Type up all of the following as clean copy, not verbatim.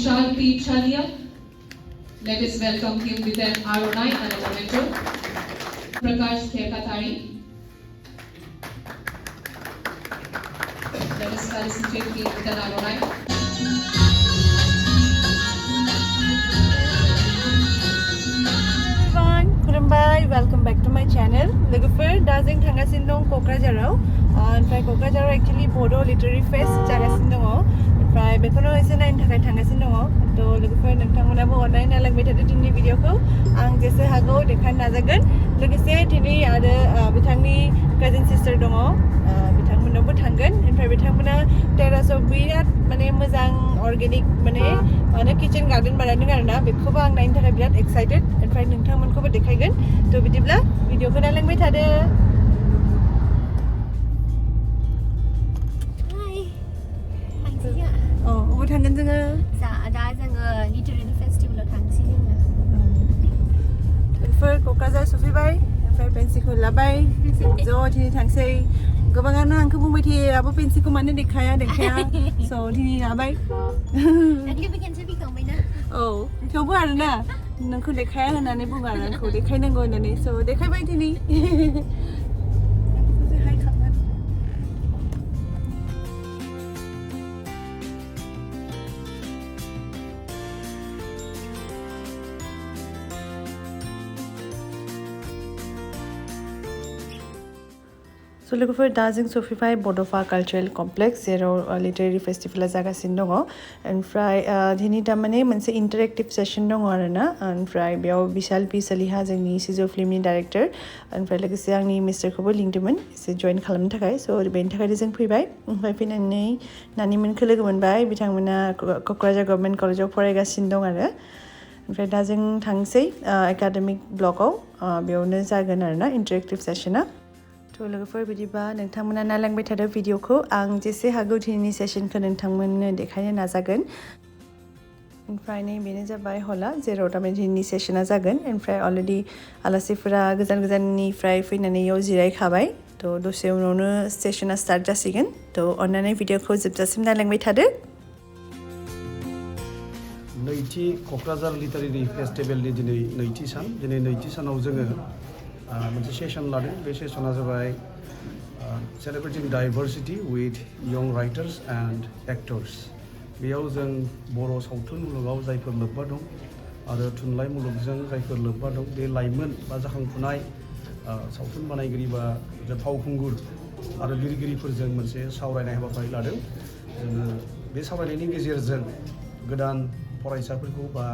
Vishal P. Chalia. Let us welcome him with an R09 and a memento. Kokrajhar. Let us felicitate him with an R09. Hi, welcome back to my channel. Logofer dazing thangasin dong Kokrajhar. Oमफ्राय Kokrajhar actually Bodo Literary Fest jagasin dong. Oमफ्राय bekono ese nain थाखाय थांगासिनो दङ. तो लोगोफोर नोंथांमोनाबो अननानै नायलांबाय थादो दिनैनि भिडिअखौ. आं जेसे हागौ देखायनो नाजागोन. लोगोसे दिनै आरो बिथांनि cousin sister दङ. बिथांमोनाबो थांगोन. ओमफ्राय बिथांमोना टेरासआव बिराद माने मोजां अर्गेनिक माने किचेन गार्डेन बानायदों आरोना. बेखौबो आं नायनो थाखाय बिराद एक्साइटेड. ओमफ्राय नोंथांमोनखौबो देखायगोन. तो बिदिब्ला भिडिअखौ नायलांबाय थादो. अबाव थांगोन जोङो? दा जोङो लिटारेरि फेस्टिभेलाव थांसै जोङो. लोगोफोर क'क्राझार सफैबाय. ओमफ्राय पेन्सिलखौ लाबाय. ज' दिनै थांसै. गोबाङानो आंखौ बुंबाय थायो आबो पेन्सिलखौ मानो देखाया स' दिनै लाबाय. दाख्लैबो खेनसे फैखांबायना? औ थेवबो आरोना नोंखौ देखाया होननानै बुङो आरो आंखौ देखायनांगौ होननानै स' देखायबाय दिनै. So लोगोफोर दा जों सफैबाय बड'फा कालचारेल कमप्लेक्स जेराव लिटारेरि फेस्टिभेला जागासिनो दङ. ओमफ्राय दिनै थारमाने मोनसे इन्टारेक्टिभ सेसन दङ आरोना. ओमफ्राय बेयाव बिशाल पि सलिहा जोंनि सिजौ फिल्मनि डाइरेक्टर ओमफ्राय लोगोसे आंनि मिस्टारखौबो लिंदोंमोन एसे जइन खालामनो थाखाय. स' बेनि थाखायनो जों फैबाय. ओमफ्राय फैनानै नानिमोनखौ लोगो मोनबाय. बिथांमोना क'क्राझार गभर्नमेन्ट कलेजाव फरायगासिनो दं आरो. ओमफ्राय दा जों थांसै एकाडेमिक ब्लकआव. बेयावनो जागोन आरोना इन्टारेक्टिभ सेसना. थ' लोगोफोर बिदिबा नोंथांमोना नायलांबाय थादों भिडिअखौ. आं जेसे हागौ दिनैनि सेसनखौ नोंथांमोननो देखायनो नाजागोन. ओमफ्राय नै बेनो जाबाय हला जेराव थारमाने दिनैनि सेसना जागोन. ओमफ्राय अलरेडि आलासिफोरा गोजान गोजाननिफ्राय फैनानै इयाव जिरायखाबाय. थ' दसे उनावनो सेसना स्टार्ट जासिगोन. थ' अन्नानै भिडिअखौ जोबजासिम नायलांबाय थादो. नैथि क'क्राझार लिटारेरि फेस्टिभेलनि दिनै नैथि सान. दिनै नैथि सानाव जोङो मोनसे सेसन लादों. बे सेसना जाबाय सेलिब्रेटिं डाइभारसिटि उइथ यं राइटार्स एन्ड एक्टर्स. बेयाव जों बर' सावथुन मुलुगाव जायफोर लोब्बा दं आरो थुनलाइ मुलुगजों जायफोर लोब्बा दं बे लाइमोन बा जाखांफुनाय सावथुन बानायगिरि बा फावखुंगुर आरो लिरगिरिफोरजों मोनसे सावरायनाय हाबाफारि लादों. जोङो बे सावरायनायनि गेजेरजों गोदान फरायसाफोरखौ बा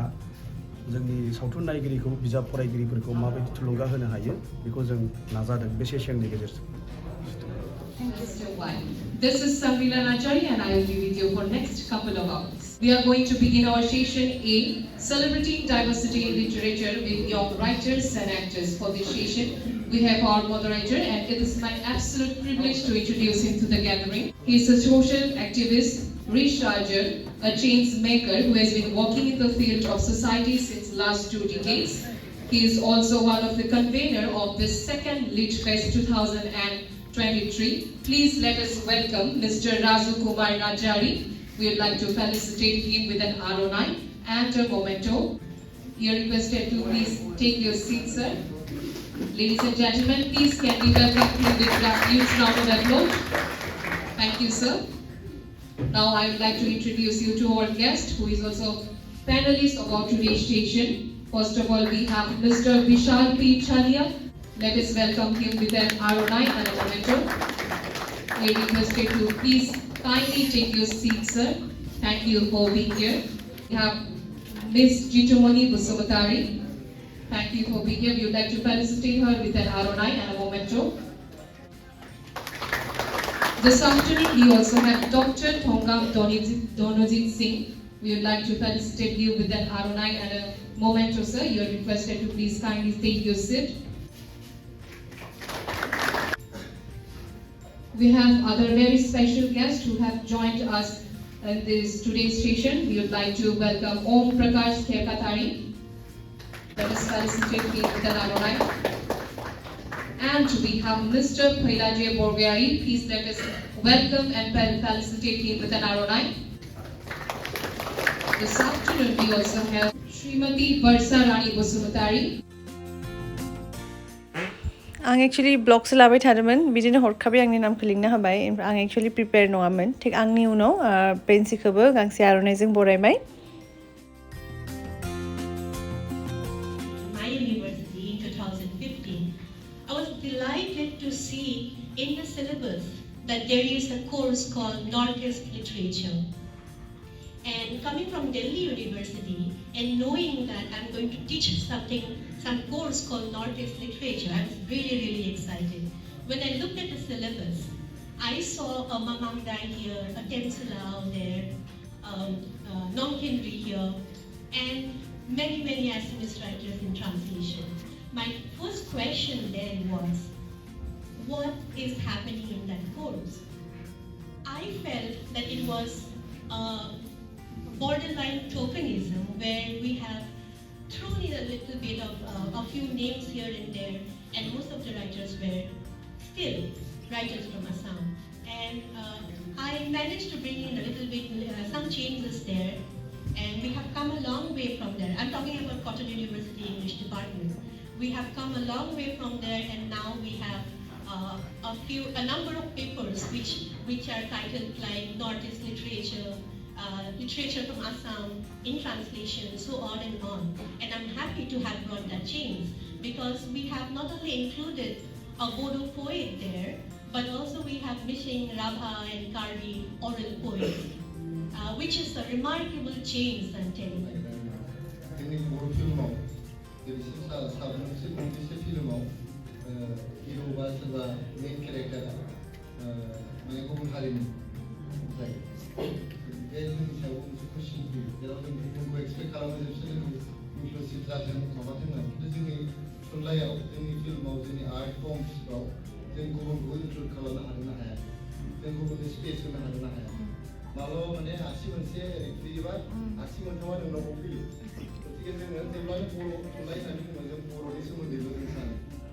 जोंनि सावथुन नायगिरिखौ बिजाब फरायगिरिफोरखौ माबायदि थुलुंगा होनो हायो बेखौ जों नाजादों बे सेसननि गेजेरजों. This is Samila Nachari and I will be with you for next couple of hours. We are going to begin our session A, Celebrating Diversity in Literature with Young Writers and Actors. For this session, we have our moderator and it is my absolute privilege to introduce him to the gathering. He is a social activist, researcher, a change maker who has been working in the field of society since last 2 decades. He is also one of the convener of the second Lit Fest 2023. Please let us welcome Mr. Razu Kumar Najari. We would like to felicitate him with an R09 and a memento. You are requested to please take your seat, sir. Ladies and gentlemen, please can we welcome him with a huge round of applause. Thank you, sir. Now I would like to introduce you to our guest who is also panelist of our today's station. First of all, we have Mr. Vishal P. Chalia. Let us welcome him with an R09 and a memento. We are requested to please kindly take your seat, sir. Thank you for being here. We have Ms. Jitumoni Busumatari. Thank you for being here. We would like to felicitate her with an R09 and a memento. This afternoon, we also have Dr. thangdwmwn. We would like to felicitate you with an R09 and a memento, sir. You are requested to please kindly take your seat. We have other very special guests who have joined us in this today's session. We would like to welcome Kokrajhar. Let us felicitate him with an R09. And we have Mr. Kokrajhar. Please let us welcome and felicitate him with an R09. This afternoon we also have Srimati Barsa Rani Basumatari. आं actually blog लाबाय थादोंमोन बिदिनो हरखाबै आंनि नामखौ लिरनो हाबाय आं एक्चुअली प्रिपेयार नङामोन थिग आंनि उनाव पेन्सिखौबो गांसे आर'नाइजों बरायबाय My university in 2015, I was delighted to see in the syllabus that there is a course called Northeast Literature. And coming from Delhi University and knowing that I'm going to teach some course called Northeast Literature, I was really, really excited. When I looked at the syllabus, I saw a Mamang Dai here, a Temsilao there, Nong Henry here, and many, many Assamese writers in translation. My first question then was, what is happening in that course? I felt that it was borderline tokenism, where we have thrown in a little bit of a few names here and there, and most of the writers were still writers from Assam. And I managed to bring in a little bit, some changes there, and we have come a long way from there. I'm talking about Kokrajhar University English Department. We have come a long way from there, and now we have a number of papers which are titled like Northeast Literature, literature from Assam, in translation, so on and on. And I'm happy to have brought that change, because we have not only included a Bodo poet there, but also we have missing Rabha and Karbi oral poets, which is a remarkable change, I'm telling you.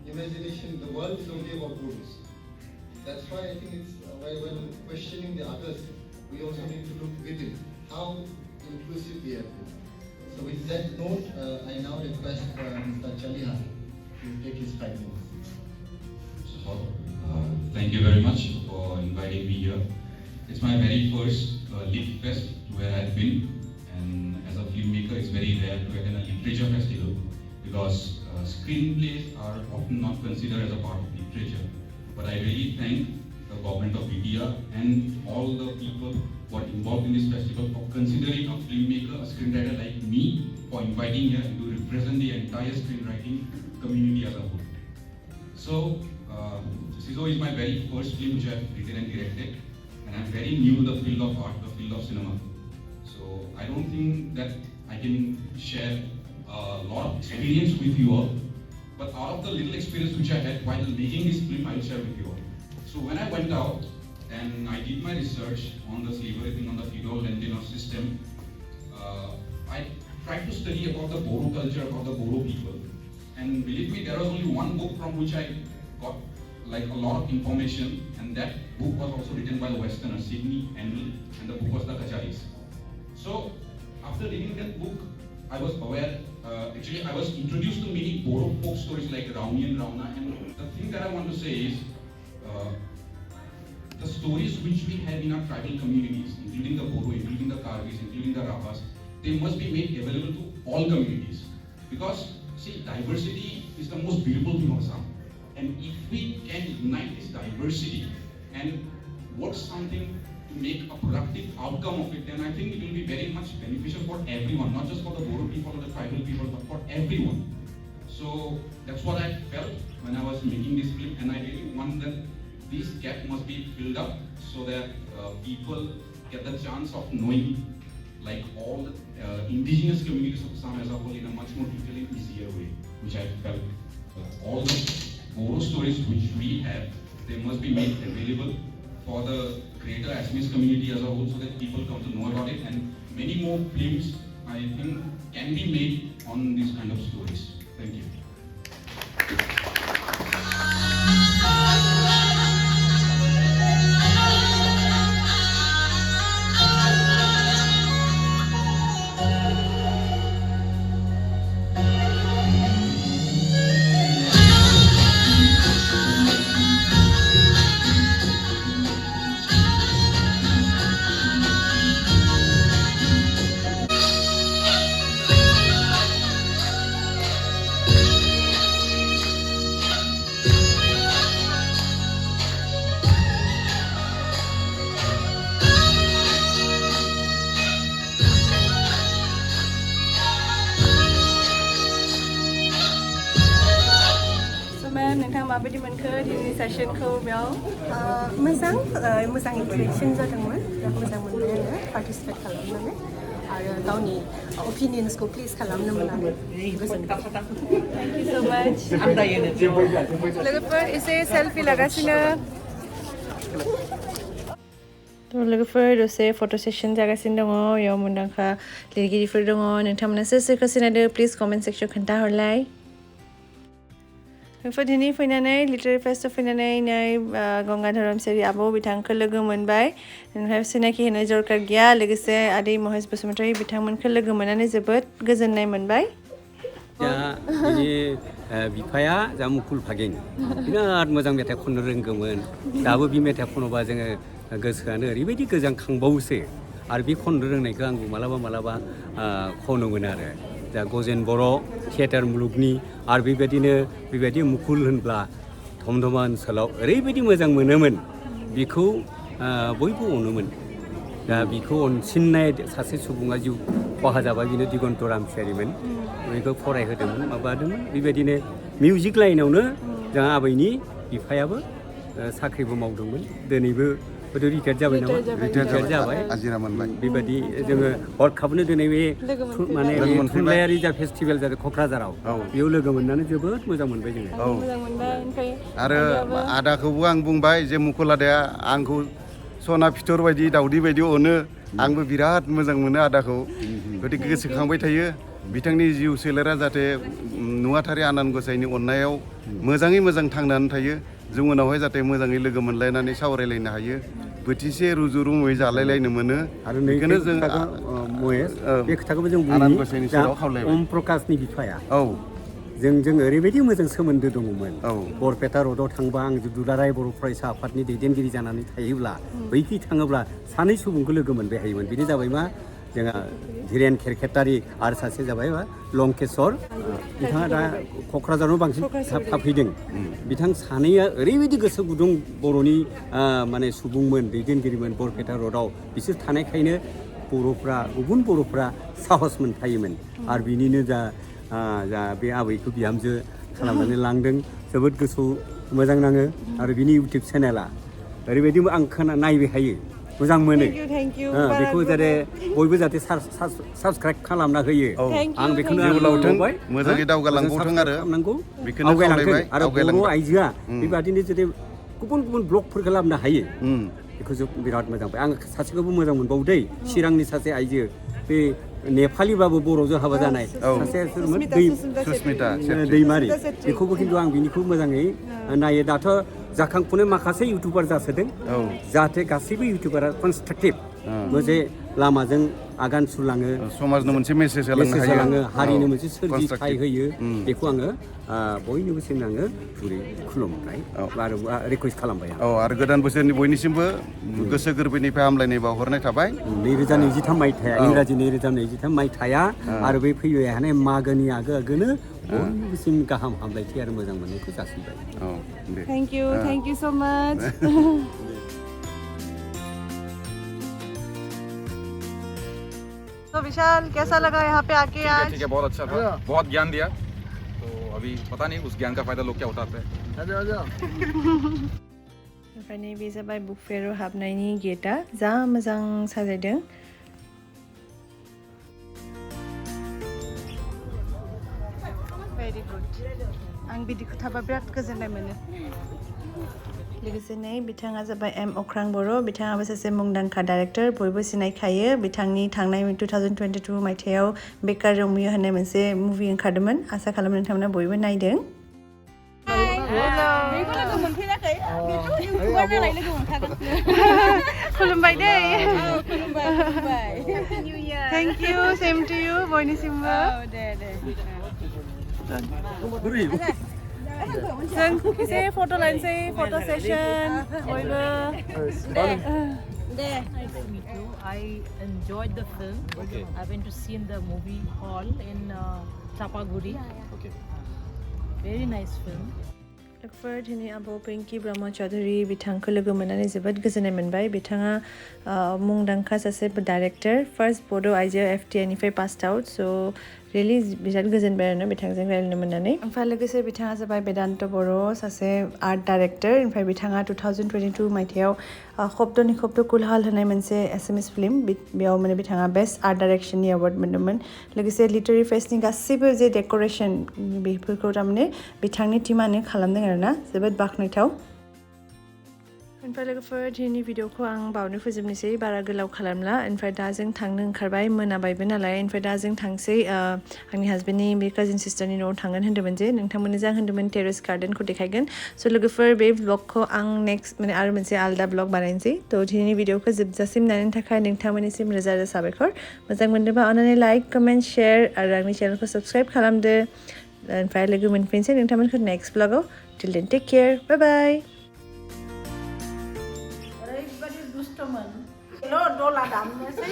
Imagination, the world is only about Bodos. That's why I think it's when questioning the others, we also need to look within how inclusive we are. So with that note, I now request Mr. Chaliha to take his 5 minutes. Thank you very much for inviting me here. It's my very first Lit Fest where I've been, and as a filmmaker, it's very rare to attend a literature festival because screenplays are often not considered as a part of literature. But I really thank the government of India and all the people who are involved in this festival for considering a filmmaker, a screenwriter like me, for inviting here to represent the entire screenwriting community as a whole. So, Sizo is my very first film which I have written and directed, and I'm very new to the field of art, the field of cinema. So I don't think that I can share a lot of experience with you all, but out of the little experience which I had while making this film, I'll share with you all. So when I went out and I did my research on the slavery thing, on the Fido-Lentino system, I tried to study about the Bodo culture, about the Bodo people. And believe me, there was only one book from which I got like a lot of information, and that book was also written by the Westerners, Sydney, Enel, and the book was the Kacharis. So after reading that book, I was aware, actually I was introduced to many Bodo folk stories like Rauni and Rauna, and the thing that I want to say is, the stories which we have in our tribal communities, including the Bodo, including the Karvis, including the Rabas, they must be made available to all communities. Because, see, diversity is the most beautiful thing of Assam. And if we can unite this diversity and work something to make a productive outcome of it, then I think it will be very much beneficial for everyone, not just for the Bodo people or the tribal people, but for everyone. So that's what I felt when I was making this film, and I really want that this gap must be filled up so that people get the chance of knowing like all the indigenous communities of Assam as a whole in a much more detailed and easier way, which I felt all the Bodo stories which we have, they must be made available for the greater Assamese community as a whole so that people come to know about it, and many more films I think can be made on these kind of stories. Thank you. नोंथाङा माबायदि मोनखो दिनैनि सेसनखौ बेयाव मोजां interaction जादोंमोन बिराद मोजां मोनबाय आङो पार्टिसिपेट खालामनानै आरो गावनि अपिनियन्सखौ प्लेस खालामनो मोननानै गोजोनबाय थेंक इउ सो माच लोगोफोर एसे सेल्फि लागासिनो लोगोफोर दसे फट' सेसन जागासिनो दङ बेयाव मुंदांखा लिरगिरिफोर दङ नोंथांमोना सोर सोरखौ सिनायदों प्लिज कमेन्ट सेक्सन खोन्थाहरलाय लोगोफोर दिनै फैनानै लिटारेरि फेस्टआव फैनानै नै गंगाधर धोरोमसियारि आब' बिथांखौ लोगो मोनबाय ओमफ्राय सिनाखि होनो दरकार गैया लोगोसे आदै महेश बसुमतारी बिथांमोनखौ लोगो मोननानै जोबोद गोजोननाय मोनबाय बिनि बिफाया जा मुकुल भागिन बिराद मोजां मेथाइ खननो रोंगौमोन दाबो बे मेथाइ खनोबा जोङो गोसोआनो ओरैबायदि गोजांखांबावोसो आरो बे खननो रोंनायखौ आंबो मालाबा खनोमोन आरो दा गजेन बर' थियेटार मुलुगनि आरो बेबायदि मुकुल होनब्ला धमधमा ओनसोलाव ओरैबायदि मोजां मोनोमोन बेखौ बयबो अनोमोन दा बेखौ अनसिननाय सासे सुबुङा जिउ खहा जाबाय बेनो दिगन्त रामसियारिमोन बेखौ फरायहोदोंमोन माबादोंमोन बेबायदिनो मिउजिक लाइनावनो जोंहा आबैनि बिफायाबो साख्रिबो मावदोंमोन दिनैबो रिटायार जाबाय नामा रिटायार जाबाय आजिरा मोनबाय बेबायदि जोङो हरखाबनो दिनै बे माने थुनलाइयारि जा फेस्टिभेल जादों क'क्राझाराव बेयाव लोगो मोननानै जोबोद मोजां मोनबाय जोङो आरो आदाखौबो आं बुंबाय जे मुकुल आदाया आंखौ सना फिथर बायदि दावदै बायदि अनो आंबो बिराद मोजां मोनो आदाखौ गतिके गोसोखांबाय थायो बिथांनि जिउ सोलेरा जाहाथे नुवाथारि आनान गसाइनि अननायाव मोजाङै मोजां थांनानै थायो जों उनावहाय जाहाथे मोजाङै लोगो मोनलायनानै सावरायलायनो हायो बोथिसे रुजु रुमुयै जालायलायनो मोनो आरो बेखौनो जों बे खोथाखौबो जों आनान गसाइनि सेराव खावलायबाय ओम प्रकाशनि बिफाया जों ओरैबायदि मोजां सोमोन्दो दङमोन बरपेटा रडआव थांबा आं दुलाराय बर' फरायसा आफादनि दैदेनगिरि जानानै थायोब्ला बैखि थाङोब्ला सानै सुबुंखौ लोगो मोनबाय हायोमोन बेनो जाबाय मा जोंहा धीरेन खेरखेतारि आरो सासे जाबाय मा लंकेश्वर बिथाङा दा क'क्राझाराव बांसिन थाफैदों बिथां सानैया ओरैबायदि गोसो गुदुं बर'नि माने सुबुंमोन दैदेनगिरिमोन बरपेटा रडआव बिसोर थानायखायनो गुबुन बर'फ्रा साहस मोनफायोमोन आरो बिनिनो जा बे आबैखौ बिहामजो खालामनानै लांदों जोबोद गोसोआव मोजां नाङो आरो बिनि इउटुब चेनेला ओरैबायदि आं नायबाय थायो मोजां मोनो बेखौ जाहाथे बयबो जाहाथे साबसक्राइब खालामना होयो आं बेखौनो बुंबाय मोजाङै दावगालांबावथों आरो बेखौनो आवगायलांथों आरो बर' आइजोआ बेबादिनो जुदि गुबुन लाबोनो हायो बेखौ जों बिराद मोजां आं सासेखौबो मोजां मोनबावो दै चिरांनि सासे आइजो बे नेपालिबाबो बर'जों हाबा जानाय सासे सुस्मिता दैमारि बेखौबो खिन्थु आं बिनिखौ मोजाङै नायो दाथ' जाखांफुनाय माखासे इउटुबार जासोदों जाहाथे गासैबो इउटुबारा कनस्ट्राक्टिभ मोनसे लामाजों आगान सुरलाङो समाजनो मोनसे मेसेज होलाङो हारिनो मोनसे सोरजिथाय होयो बेखौ आङो बयनिबो आङो खुलुमबाय आरो रिकुवेस्ट खालामबाय आरो गोदान बोसोरनि बयनिसिमबो गोसो गोरबोनिफ्राय हामलायनाय बावहरनाय थाबाय 2023 मायथाइया इंराजि 2023 मायथाइया आरो बे फैबाय थानाय मागोनि आगोनो बयनिबोसिम गाहाम हामलायथि आरो मोजां मोननायखौ जासिबाय थैंक यू सो मच तो विशाल कैसा लगा यहाँ पे आके आज ठीक है बहुत अच्छा था बहुत ज्ञान दिया तो अभी पता नहीं उस ज्ञान का फायदा लोग क्या उठाते हैं ओमफ्राय नैबे जाबाय बुक फेयाराव हाबनायनि गेटआ जा मोजां साजायदों भेरि गुड आं बिदिखौ थाबा बिराद गोजोननाय मोनो लोगोसे नै बिथाङा जाबाय एम अख्रां बर' बिथाङाबो सासे मुंदांखा डाइरेक्टर बयबो सिनायखायो बिथांनि थांनाय 2022 मायथाइयाव बेकार रमिय होननाय मोनसे मुभि ओंखारदोंमोन आसा खालामो नोंथांमोना बयबो नायदों खुलुमबाय दै thank you same to you बयनिसिमबो जों एसे फट' लानोसै फट' सेसन बयबो I enjoyed the film. I went to see in the movie hall in Chapaguri. Very nice film. लोगोफोर दिनै आब' पिंकी ब्रह्म चौधुरी बिथांखौ लोगो मोननानै जोबोद गोजोननाय मोनबाय बिथाङा मुंदांखा सासे डाइरेक्टर फार्स्ट बड' आइजो FTI निफ्राय पास आउट स' रियेलि बिराद गोजोनबाय आरोना बिथांजों रायज्लायनो मोननानै ओमफ्राय लोगोसे बिथाङा जाबाय बेदान्त बर' सासे आर्ट डाइरेक्टर ओमफ्राय बिथाङा 2022 मायथाइयाव खब्दनि खब्द कुलहाल होनाय मोनसे एसामिस फिल्म बेयाव माने बिथाङा बेस्ट आर्ट डाइरेक्शननि एवार्ड मोन्दोंमोन लोगोसे लिटारि फेस्टनि गासैबो जे डेक'रेसन बेफोरखौ थारमाने बिथांनि टिमानो खालामदों आरोना जोबोद बाख्नायथाव ओमफ्राय लोगोफोर दिनैनि भिडिअखौ आं बावनो फोजोबनोसै बारा गोलाव खालामला ओमफ्राय दा जों थांनो ओंखारबाय मोनाबायबो नालाय ओमफ्राय दा जों थांसै आंनि हासबेन्डनि बे काजिन सिस्टारनि न'आव थांगोन होन्दोंमोन जे नोंथांमोननो जों होन्दोंमोन टेरेस गार्डेनखौ देखायगोन स' लोगोफोर बे ब्लगखौ आं नेक्स्ट माने आरो मोनसे आलदा ब्लग बानायनोसै थ' दिनैनि भिडिअखौ जोबजासिम नायनो थाखाय नोंथांमोननिसिम रोजा रोजा साबायखर मोजां मोनदोंबा अन्नानै लाइक कमेन्ट शेयार आरो आंनि चेनेलखौ साबस्क्राइब खालामदो ओमफ्राय लोगो मोनफिनसै नोंथांमोनखौ नेक्स्ट ब्लगाव till then take care bye bye दला दामनोसै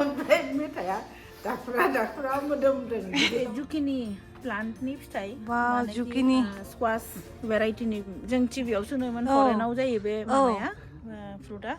ओमफ्राय मेथाइया दाखुरा मोदोमदों जुकिनि प्लान्टनि फिथाइ जुकिनि स्क्वाश भेराइटिनि जों टिभियाव सोनोमोन फरेनाव जायो बे माबाया फ्रुटआ